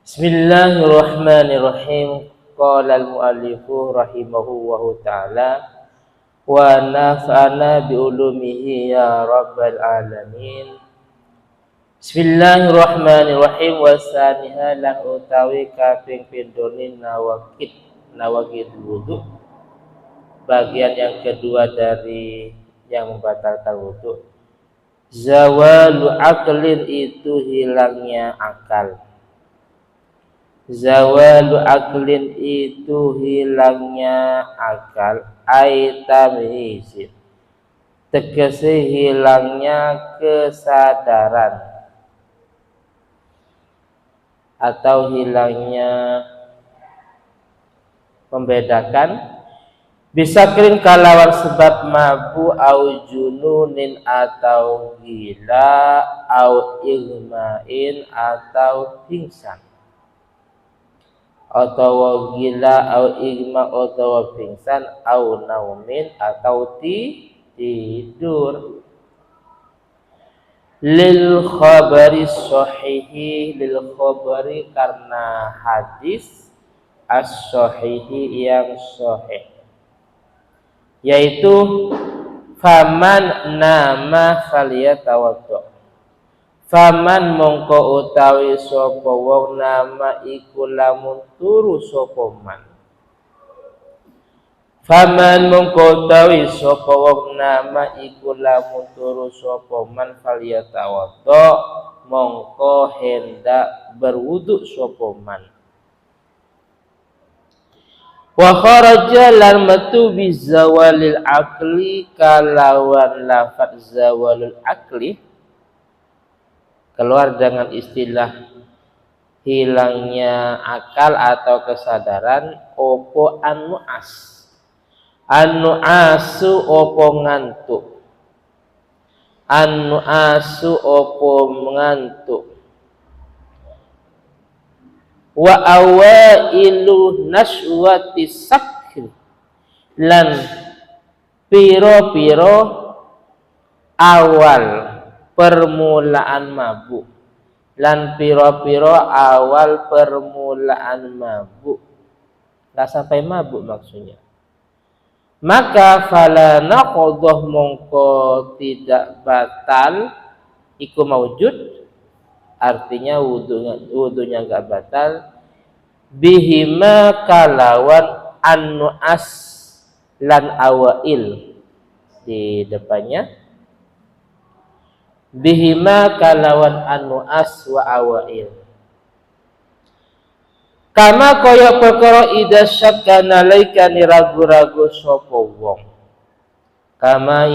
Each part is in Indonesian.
Bismillahirrahmanirrahim. Qala al-muallifu rahimahullahu ta'ala wa nafa'ana bi ulumihi ya rabbal alamin. Bismillahirrahmanirrahim. Wa saniha lan utawi kaping pindonin nawakid wudu. Bagian yang kedua dari yang membatalkan wudu. Zawalu aqlin itu hilangnya akal. Zawalu aklin itu hilangnya akal, aitamizid tegese hilangnya kesadaran atau hilangnya membedakan bisa kering kalawan sebab mabu au jununin atau gila au igmain atau pingsan atau gila atau igma atau pingsan atau naumin atau tidur lil khabari sahihi lil khabari karena hadis as-sahihi yang sahih yaitu faman nama falyatawaddo. Faman mongko utawi sapa wong nama iku lamun turu sapa man. Faman mongko utawi sapa wong nama iku lamun turu sapa man falyatawaddo mongko hendak berwudu sapa man. Wa kharaja lan metu bi zawalil aqli kalawan lafaz zawalul aqli keluar dengan istilah hilangnya akal atau kesadaran opo asu opo ngantuk opo ngantuk wa awailu naswati sakri lan piro-piro awal permulaan mabuk lan piro-piro awal permulaan mabuk nggak sampai mabuk maksudnya maka fala naqdhah mongko tidak batal iku maujud artinya wudunya nggak batal bihima kalawan an-nu'as lan awail di depannya bihima kalawan an-nu'as wa awail kama kaya perkara idza syakka nalaikani ragu-ragu sapa wong kama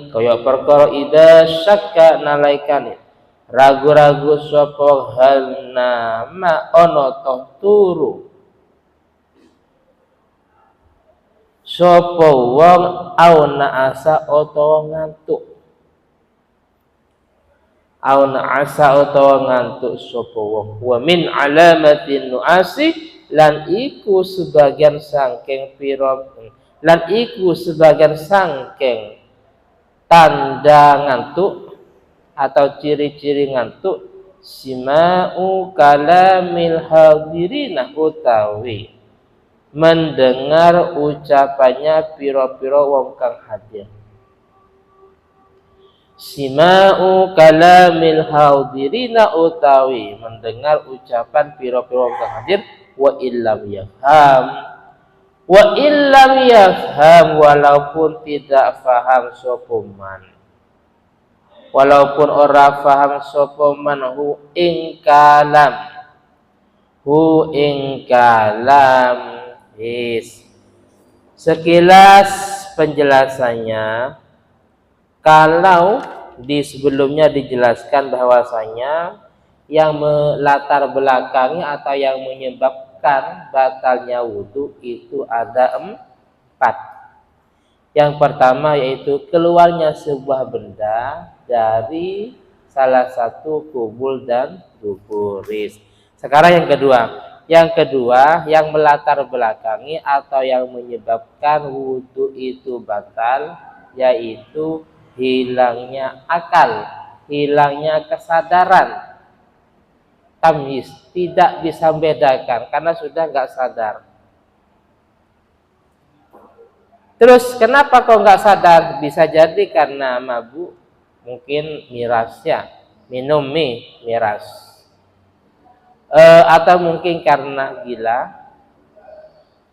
kaya perkara idza syakka nalaikani ragu-ragu sapa hal nama ana toh turu sapa wong au naasa utawa ngantuk sapa wong wa min alamatin nuasi lan iku sebagian saking tanda ngantuk atau ciri-ciri ngantuk sima'u kalamil hadirina utawi mendengar ucapannya piro-piro wong kang hadir sima'u kalamil hadirina utawi mendengar ucapan piro-piro wong kang hadir wa illam yafham walaupun tidak faham sapa man walaupun ora faham sapa man hu ing kalam sekilas penjelasannya kalau di sebelumnya dijelaskan bahwasanya yang melatar belakangi atau yang menyebabkan batalnya wudu itu ada 4. Yang pertama yaitu keluarnya sebuah benda dari salah satu kubul dan duburis. Sekarang yang kedua yang melatar belakangi atau yang menyebabkan wudu itu batal yaitu hilangnya akal, hilangnya kesadaran tamyiz, tidak bisa membedakan karena sudah nggak sadar. Terus kenapa kok nggak sadar? Bisa jadi karena mabuk, mungkin mirasnya, minum miras, atau mungkin karena gila,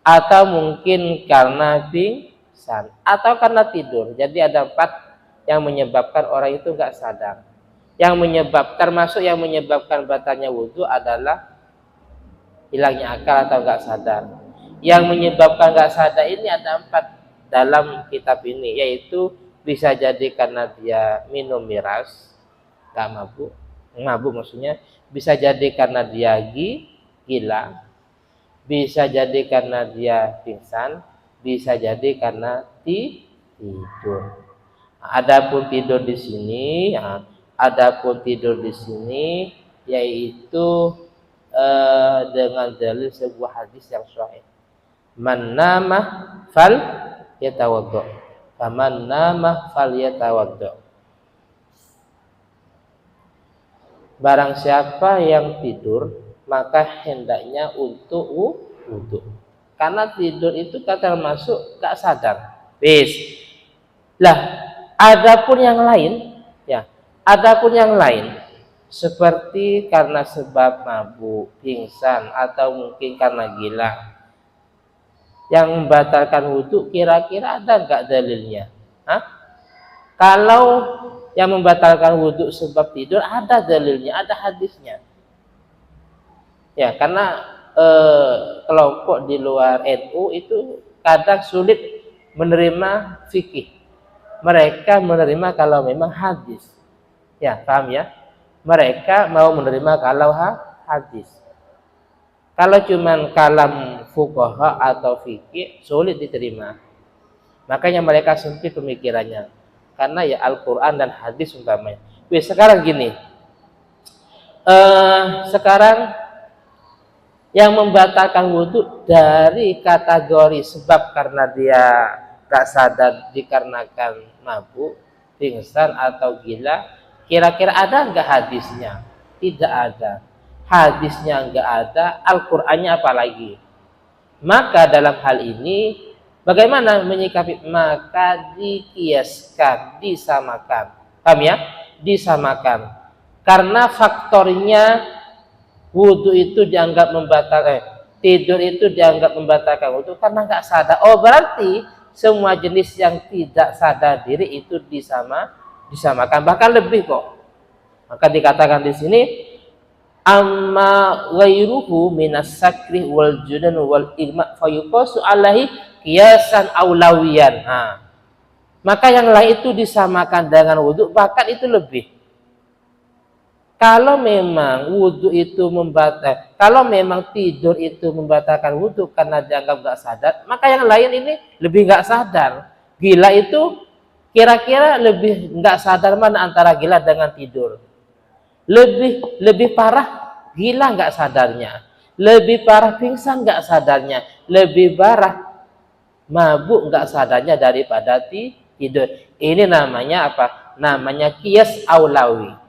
atau mungkin karena pingsan, atau karena tidur. Jadi ada 4 yang menyebabkan orang itu nggak sadar. Termasuk yang menyebabkan batalnya wudhu adalah hilangnya akal atau nggak sadar. Yang menyebabkan nggak sadar ini ada 4 dalam kitab ini, yaitu bisa jadi karena dia minum miras, nggak mabuk maksudnya, bisa jadi karena dia gila, bisa jadi karena dia pingsan, bisa jadi karena tidur. Adapun tidur di sini, yaitu dengan dalil sebuah hadis yang sahih. Man nama fal yatawaddo. Faman nama fal yatawaddo. Barang siapa yang tidur, maka hendaknya untuk wudhu. Karena tidur itu termasuk gak sadar. Lah, adapun yang lain, seperti karena sebab mabuk, pingsan, atau mungkin karena gila, yang membatalkan wudhu, kira-kira ada nggak dalilnya? Kalau yang membatalkan wudhu sebab tidur, ada dalilnya, ada hadisnya. Ya, karena kelompok di luar NU itu kadang sulit menerima fikih. Mereka menerima kalau memang hadis. Ya, paham ya? Mereka mau menerima kalau hadis. Kalau cuman kalam fuqaha atau fikih, sulit diterima. Makanya mereka sempit pemikirannya. Karena ya Al-Quran dan hadis umpamanya. Sekarang gini. Sekarang yang membatalkan wudhu dari kategori sebab karena dia gak sadar dikarenakan mabuk, pingsan atau gila, kira-kira ada nggak hadisnya? Tidak ada. Hadisnya nggak ada, Al-Qur'annya apalagi. Maka dalam hal ini bagaimana menyikapi? Maka dikiaskan, disamakan. Paham ya? Disamakan. Karena faktornya wudhu itu dianggap membatalkan, tidur itu dianggap membatalkan wudhu karena nggak sadar. Oh, berarti semua jenis yang tidak sadar diri itu disamakan, bahkan lebih kok. Maka dikatakan di sini, amma ghairuhu minas sakri wal junan wal igma fayuqasu alaihi qiyasan aulawiyan. Maka yang lain itu disamakan dengan wudhu, bahkan itu lebih. Kalau memang wudhu itu kalau memang tidur itu membatalkan wudhu karena dianggap nggak sadar, maka yang lain ini lebih nggak sadar. Gila itu kira-kira lebih nggak sadar mana antara gila dengan tidur? Lebih parah gila nggak sadarnya, lebih parah pingsan nggak sadarnya, lebih parah mabuk nggak sadarnya daripada tidur. Ini namanya apa? Namanya qiyas aulawi.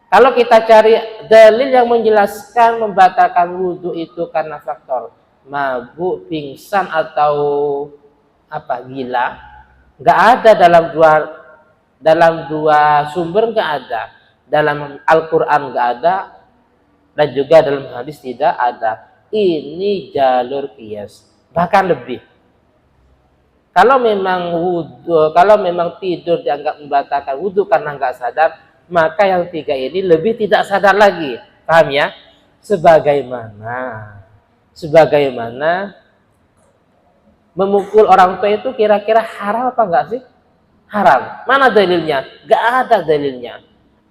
Kalau kita cari dalil yang menjelaskan membatalkan wudhu itu karena faktor mabuk, pingsan atau gila, nggak ada dalam dua sumber, nggak ada. Dalam Al-Quran nggak ada, dan juga dalam hadis tidak ada. Ini jalur qiyas, bahkan lebih. Kalau memang tidur dianggap membatalkan wudhu karena nggak sadar, maka yang 3 ini lebih tidak sadar lagi. Paham ya? Sebagaimana memukul orang tua itu kira-kira haram apa enggak sih? Haram. Mana dalilnya? Enggak ada dalilnya.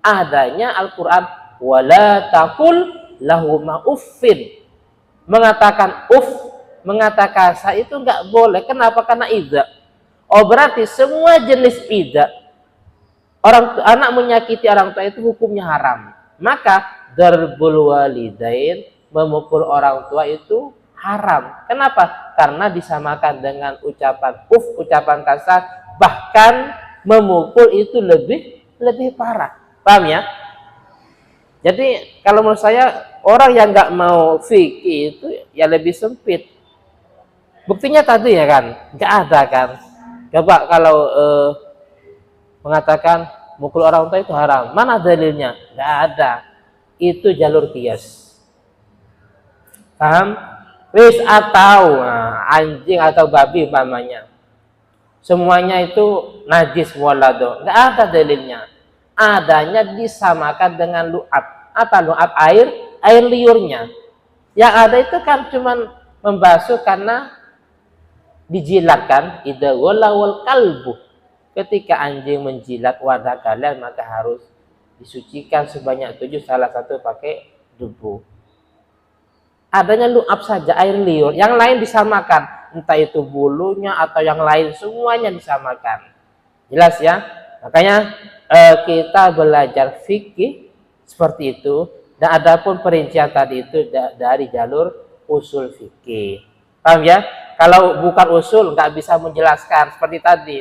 Adanya Al-Quran, wala taqul lahuma uffin. Mengatakan mengatakan kasar itu enggak boleh. Kenapa? Karena idza. Oh, berarti semua jenis idza, anak menyakiti orang tua itu hukumnya haram. Maka darbul walidain, memukul orang tua itu haram. Kenapa? Karena disamakan dengan ucapan ucapan kasar, bahkan memukul itu lebih parah. Paham ya? Jadi kalau menurut saya orang yang nggak mau fikih itu ya lebih sempit. Buktinya tadi ya kan, nggak ada kan. Coba kalau mengatakan mukul orang tua itu haram, mana dalilnya? Nggak ada. Itu jalur kias. Paham? Wis atau anjing atau babi umpamanya. Semuanya itu najis walado. Nggak ada dalilnya. Adanya disamakan dengan lu'ab. Apa lu'ab? Air liurnya. Yang ada itu kan cuman membasuh karena dijilatkan. Idza walawal kalbu. Ketika anjing menjilat wadah kalian maka harus disucikan sebanyak 7, salah satu pakai debu. Adanya lu'ab saja, air liur. Yang lain disamakan. Entah itu bulunya atau yang lain, semuanya disamakan. Jelas ya? Makanya kita belajar fikih seperti itu. Dan adapun perincian tadi itu dari jalur usul fikih. Paham ya? Kalau bukan usul, nggak bisa menjelaskan seperti tadi.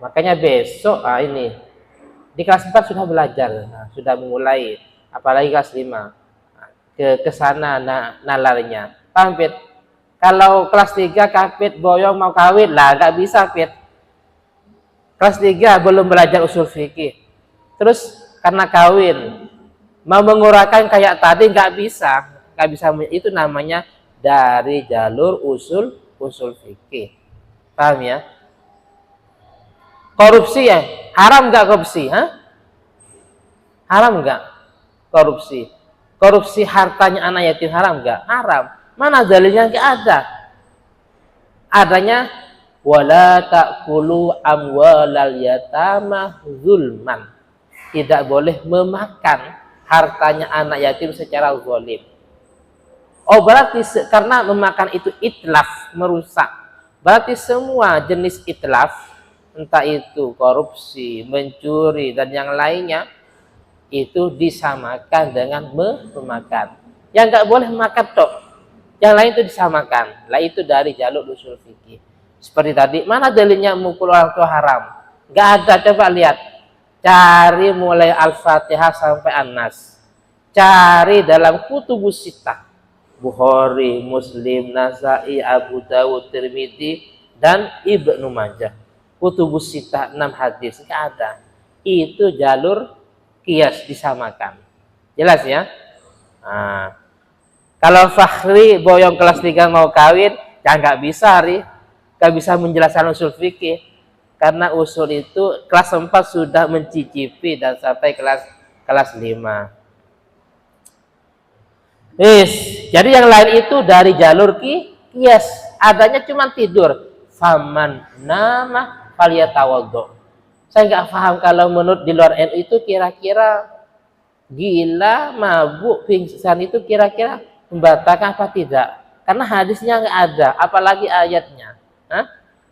Makanya besok, ini. Di kelas 4 sudah belajar. Sudah memulai. Apalagi kelas 5. Ke sana nalarnya. Paham, Pit? Kalau kelas 3 Kapit boyong mau kawin lah, nggak bisa, Pit. Kelas 3 belum belajar usul fikih. Terus karena kawin mau menguraikan kayak tadi nggak bisa. Itu namanya dari jalur usul fikih. Paham ya? Korupsi ya? Haram nggak korupsi? Haram nggak korupsi? Korupsi hartanya anak yatim haram nggak? Haram. Mana dalilnya? Nggak ada. Adanya wala ta'kulu amwalal yatama zulman. Tidak boleh memakan hartanya anak yatim secara zalim. Oh, berarti karena memakan itu itlaf, merusak. Berarti semua jenis itlaf, entah itu korupsi, mencuri dan yang lainnya, itu disamakan dengan memakan. Yang nggak boleh makan tok, yang lain itu disamakan. Lah itu dari jalur usul fikih. Seperti tadi, mana dalilnya mukul orang tua haram? Nggak ada. Coba lihat, cari mulai Al-Fatihah sampai An-Nas. Cari dalam kutubus sittah, Bukhari, Muslim, Nasai, Abu Dawud, Tirmidzi dan Ibnu Majah. Kutubus sittah 6 hadis, nggak ada. Itu jalur kias, disamakan. Jelas ya? Kalau Fakhri boyong kelas 3 mau kawin, ya nggak bisa, nggak bisa menjelaskan usul fikih. Karena usul itu kelas 4 sudah mencicipi dan sampai kelas 5. Jadi yang lain itu dari jalur kias. Adanya cuma tidur. Faman nama falyatawaddo. Saya nggak paham kalau menurut di luar NU itu kira-kira gila, mabuk, pingsan itu kira-kira membatalkan apa tidak? Karena hadisnya nggak ada, apalagi ayatnya.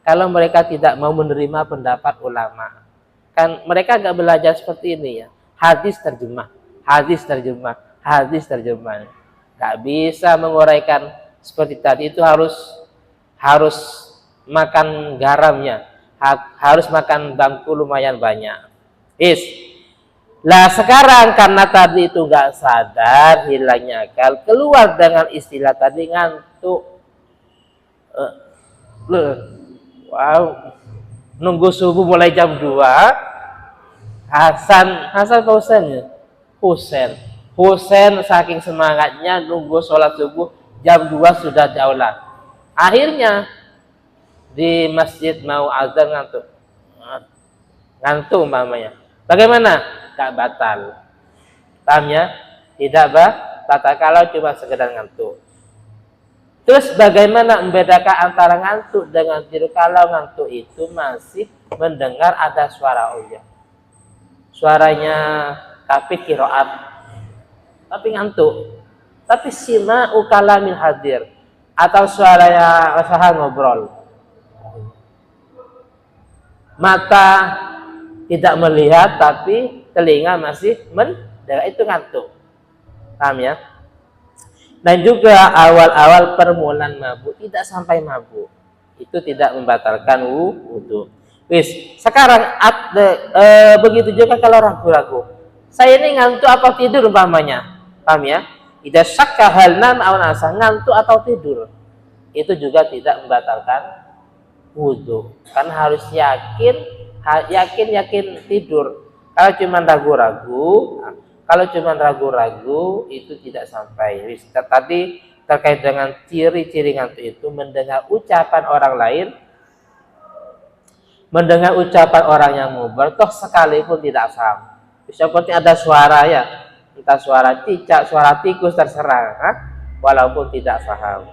Kalau mereka tidak mau menerima pendapat ulama, kan mereka nggak belajar seperti ini ya. Hadis terjemah, nggak bisa menguraikan seperti tadi. Itu harus makan garamnya. Harus makan bangku lumayan banyak. Lah sekarang karena tadi itu nggak sadar, hilangnya akal, keluar dengan istilah tadi ngantuk. Wow, nunggu subuh mulai jam 2. Hasan Husain saking semangatnya nunggu sholat subuh jam 2 sudah di aula. Akhirnya di masjid mau azan ngantuk umpamanya. Bagaimana? Tak batal. Paham ya? Tidak batal kalau cuma sekedar ngantuk. Terus bagaimana membedakan antara ngantuk dengan tidur? Kalau ngantuk itu masih mendengar ada suara uyah. Suaranya tapi qiraat. Tapi ngantuk. Tapi sima'u kalamil hadir atau suaranya usaha ngobrol. Mata tidak melihat tapi telinga masih mendengar, itu ngantuk. Paham ya? Dan juga awal-awal permulaan mabuk, tidak sampai mabuk, itu tidak membatalkan wudu. Sekarang begitu juga kalau ragu-ragu. Saya ini ngantuk atau tidur umpamanya. Paham ya? Idza syakka hal nam aw nasa, ngantuk atau tidur. Itu juga tidak membatalkan wudhu. Karena harus yakin tidur. Kalau cuma ragu-ragu, itu tidak sampai. Tadi terkait dengan ciri-ciri ngantuk itu mendengar ucapan orang yang mubar, toh sekalipun tidak paham. Seperti ada suara ya, entah suara cicak, suara tikus, terserah, walaupun tidak paham.